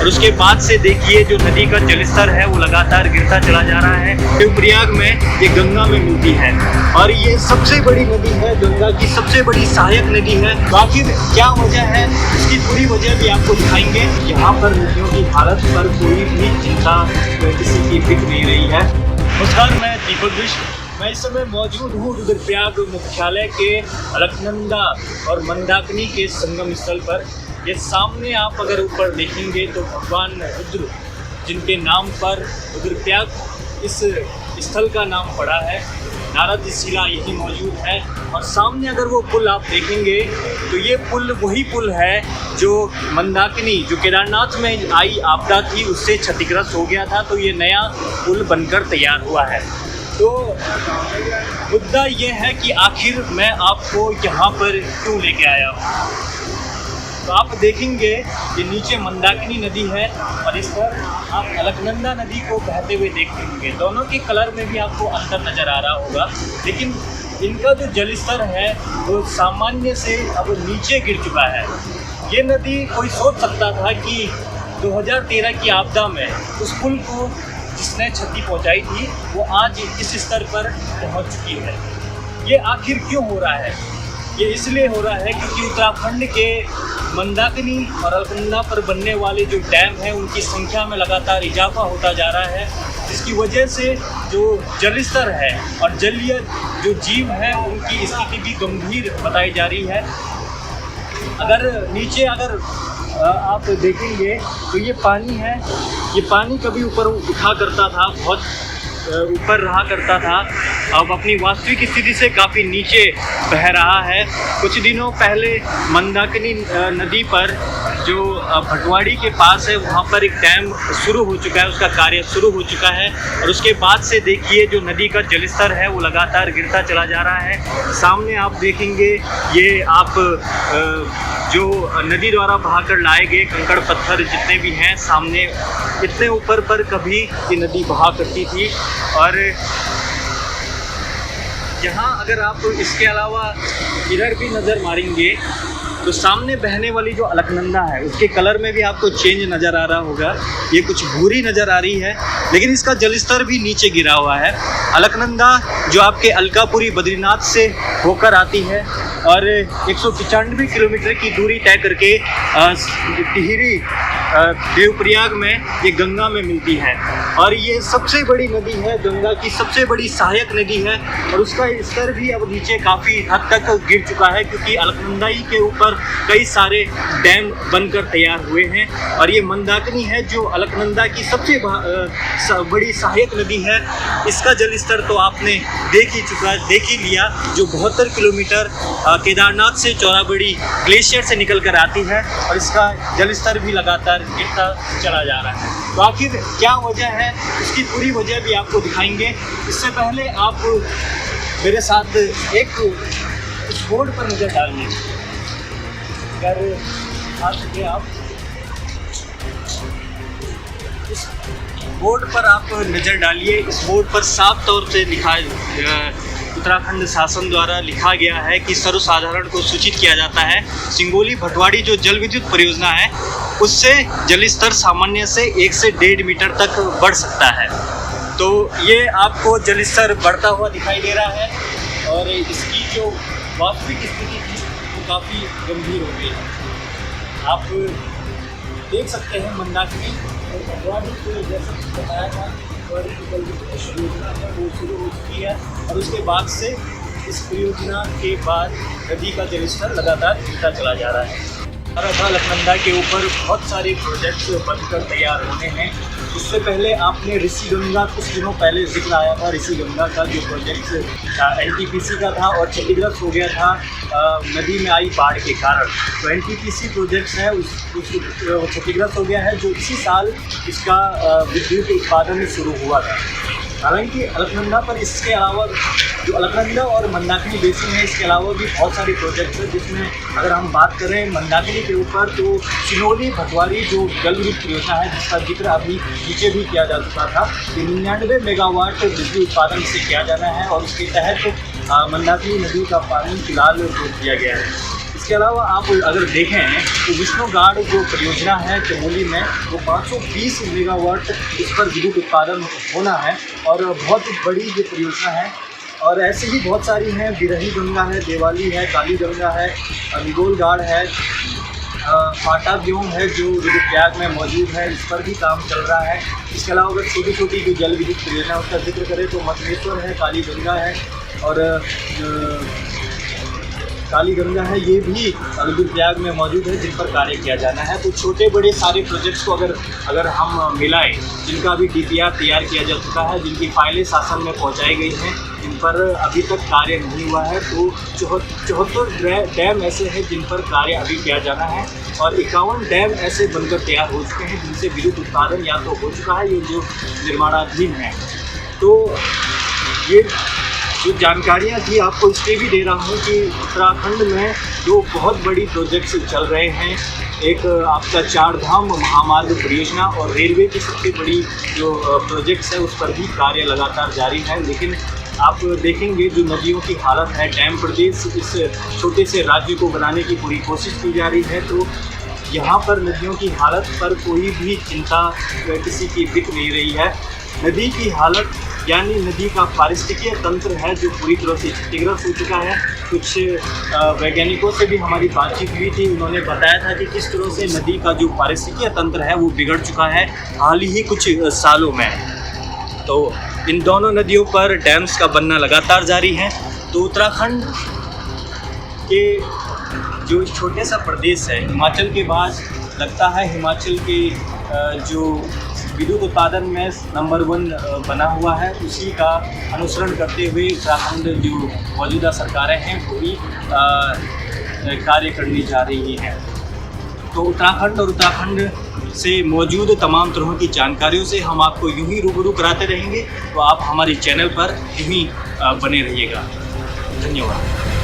और उसके बाद से देखिए जो नदी का जलस्तर है वो लगातार गिरता चला जा रहा है। देवप्रयाग में ये गंगा में मिलती है और ये सबसे बड़ी नदी है, गंगा की सबसे बड़ी सहायक नदी है। तो आखिर क्या वजह है, इसकी पूरी वजह भी आपको दिखाएंगे। यहाँ पर नदियों की हालत पर कोई भी चिंता किसी की दिख नहीं रही है। नमस्कार, मैं दीपक विश्व। मैं इस समय मौजूद हूँ रुद्रप्रयाग मुख्यालय के अलकनंदा और मंदाकिनी के संगम स्थल पर। ये सामने आप अगर ऊपर देखेंगे तो भगवान रुद्र, जिनके नाम पर रुद्रप्रयाग इस स्थल का नाम पड़ा है, नारद शिला यही मौजूद है। और सामने अगर वो पुल आप देखेंगे तो ये पुल वही पुल है जो मंदाकिनी, जो केदारनाथ में आई आपदा थी, उससे क्षतिग्रस्त हो गया था। तो ये नया पुल बनकर तैयार हुआ है। तो मुद्दा ये है कि आखिर मैं आपको यहाँ पर क्यों लेके आया हूँ। तो आप देखेंगे ये नीचे मंदाकिनी नदी है और इस पर आप अलकनंदा नदी को बहते हुए देखते होंगे। दोनों के कलर में भी आपको अंतर नज़र आ रहा होगा, लेकिन इनका जो जलस्तर है वो सामान्य से अब नीचे गिर चुका है। ये नदी, कोई सोच सकता था कि 2013 की आपदा में उस पुल को जिसने क्षति पहुंचाई थी वो आज इस स्तर पर पहुंच चुकी है। ये आखिर क्यों हो रहा है? ये इसलिए हो रहा है क्योंकि उत्तराखंड के मंदाकिनी और अलकनंदा पर बनने वाले जो डैम हैं उनकी संख्या में लगातार इजाफा होता जा रहा है, जिसकी वजह से जो जलस्तर है और जलीय जो जीव हैं उनकी स्थिति भी गंभीर बताई जा रही है। अगर नीचे आप देखेंगे तो ये पानी है, ये पानी कभी ऊपर उठा करता था, बहुत ऊपर रहा करता था, अब अपनी वास्तविक स्थिति से काफ़ी नीचे बह रहा है। कुछ दिनों पहले मंदाकिनी नदी पर जो भटवाड़ी के पास है वहाँ पर एक डैम शुरू हो चुका है, उसका कार्य शुरू हो चुका है। और उसके बाद से देखिए जो नदी का जलस्तर है वो लगातार गिरता चला जा रहा है। सामने आप देखेंगे ये आप जो नदी द्वारा बहाकर लाए गए कंकड़ पत्थर जितने भी हैं सामने, इतने ऊपर पर कभी ये नदी बहा करती थी। और यहाँ अगर आप इसके अलावा इधर भी नज़र मारेंगे तो सामने बहने वाली जो अलकनंदा है उसके कलर में भी आपको चेंज नज़र आ रहा होगा। ये कुछ भूरी नज़र आ रही है, लेकिन इसका जलस्तर भी नीचे गिरा हुआ है। अलकनंदा जो आपके अलकापुरी बद्रीनाथ से होकर आती है और 195 किलोमीटर की दूरी तय करके टिहरी देवप्रयाग में ये गंगा में मिलती है। और ये सबसे बड़ी नदी है, गंगा की सबसे बड़ी सहायक नदी है। और उसका स्तर भी अब नीचे काफ़ी हद तक गिर चुका है, क्योंकि अलकनंदा ही के ऊपर कई सारे डैम बनकर तैयार हुए हैं। और ये मंदाकिनी है जो अलकनंदा की सबसे बड़ी सहायक नदी है। इसका जलस्तर तो आपने देख ही लिया, जो 72 किलोमीटर केदारनाथ से चौराबड़ी ग्लेशियर से निकल कर आती है और इसका जलस्तर भी लगातार गिरता चला जा रहा है। तो आखिर क्या वजह है, इसकी पूरी वजह भी आपको दिखाएंगे। इससे पहले आप मेरे साथ एक इस बोर्ड पर नज़र डालिए। अगर आ सके आप इस बोर्ड पर आप नज़र डालिए। इस बोर्ड पर साफ तौर से लिखा उत्तराखंड शासन द्वारा लिखा गया है कि सर्वसाधारण को सूचित किया जाता है सिंगोली भटवाड़ी जो जल विद्युत परियोजना है उससे जलस्तर सामान्य से 1 से 1.5 मीटर तक बढ़ सकता है। तो ये आपको जलस्तर बढ़ता हुआ दिखाई दे रहा है और इसकी जो वास्तविक स्थिति थी वो काफ़ी गंभीर हो गई है। आप देख सकते हैं मंदाकिनी और भटवाड़ी को जैसा बताया था परियोजना है वो शुरू हो चुकी है। और उसके बाद से इस परियोजना के बाद नदी का जलस्तर लगातार गिरता चला जा रहा है। अलकनंदा के ऊपर बहुत सारे प्रोजेक्ट्स बनकर तैयार होने हैं। इससे पहले आपने ऋषि गंगा, कुछ दिनों पहले जिक्र आया था ऋषि गंगा का, जो प्रोजेक्ट NTPC का था और क्षतिग्रस्त हो गया था नदी में आई बाढ़ के कारण। तो NTPC प्रोजेक्ट्स है उस क्षतिग्रस्त हो गया है, जो इसी साल इसका विद्युत उत्पादन शुरू हुआ था। हालांकि अलकनंदा पर इसके अलावा जो अलकनंदा और मंदाकिनी बेसिन है, इसके अलावा भी बहुत सारे प्रोजेक्ट्स हैं, जिसमें अगर हम बात करें मंदाकिनी के ऊपर तो सिनोली भटवाड़ी जो जल विद्युत परियोजना है जिसका जिक्र अभी नीचे भी किया जा चुका था, 99 मेगावाट बिजली उत्पादन से किया जाना है और उसके तहत मंदाकिनी नदी का पानी फिलहाल रोक दिया गया है। इसके अलावा आप अगर देखें तो विष्णुगाड़ जो परियोजना है चमोली में, वो 520 मेगावाट इस पर विद्युत उत्पादन होना है और बहुत बड़ी ये परियोजना है। और ऐसे ही बहुत सारी हैं, बिरही गंगा है, देवाली है, काली गंगा है, निगोलगाड़ है, फाटा व्योम है जो रुद्रप्रयाग में मौजूद है, इस पर भी काम चल रहा है। इसके अलावा अगर छोटी छोटी जो जल विद्युत परियोजना उसका जिक्र करें तो मथुरेश्वर है, काली गंगा है और काली गंगा है, ये भी रुद्रप्रयाग में मौजूद है, जिन पर कार्य किया जाना है। तो छोटे बड़े सारे प्रोजेक्ट्स को अगर हम मिलाएं, जिनका अभी DPR तैयार किया जा चुका है, जिनकी फाइलें शासन में पहुंचाई गई हैं, जिन पर अभी तक कार्य नहीं हुआ है, तो 74 डैम ऐसे हैं जिन पर कार्य अभी किया जाना है और 51 डैम ऐसे बनकर तैयार हो चुके हैं जिनसे विद्युत उत्पादन या तो हो चुका है, ये जो निर्माणाधीन है। तो ये जो जानकारियाँ थी आपको इसलिए भी दे रहा हूँ कि उत्तराखंड में दो बहुत बड़ी प्रोजेक्ट्स चल रहे हैं। एक आपका 4 धाम महामार्ग परियोजना और रेलवे की सबसे बड़ी जो प्रोजेक्ट्स है उस पर भी कार्य लगातार जारी है। लेकिन आप देखेंगे जो नदियों की हालत है, डैम प्रदेश इस छोटे से राज्य को बनाने की पूरी कोशिश की जा रही है, तो यहाँ पर नदियों की हालत पर कोई भी चिंता किसी की दिख नहीं रही है। नदी की हालत यानी नदी का पारिस्थितिकीय तंत्र है जो पूरी तरह से क्षतिग्रस्त हो चुका है। कुछ वैज्ञानिकों से भी हमारी बातचीत हुई थी, उन्होंने बताया था कि किस तरह से नदी का जो पारिस्थितिकीय तंत्र है वो बिगड़ चुका है हाल ही कुछ सालों में। तो इन दोनों नदियों पर डैम्स का बनना लगातार जारी है। तो उत्तराखंड के जो छोटे सा प्रदेश है, हिमाचल के बाद लगता है हिमाचल के जो विद्युत उत्पादन में नंबर 1 बना हुआ है, उसी का अनुसरण करते हुए उत्तराखंड जो मौजूदा सरकारें हैं वो भी कार्य करने जा रही हैं। तो उत्तराखंड और उत्तराखंड से मौजूद तमाम तरह की जानकारियों से हम आपको यूं ही रूबरू कराते रहेंगे। तो आप हमारे चैनल पर यूं ही बने रहिएगा। धन्यवाद।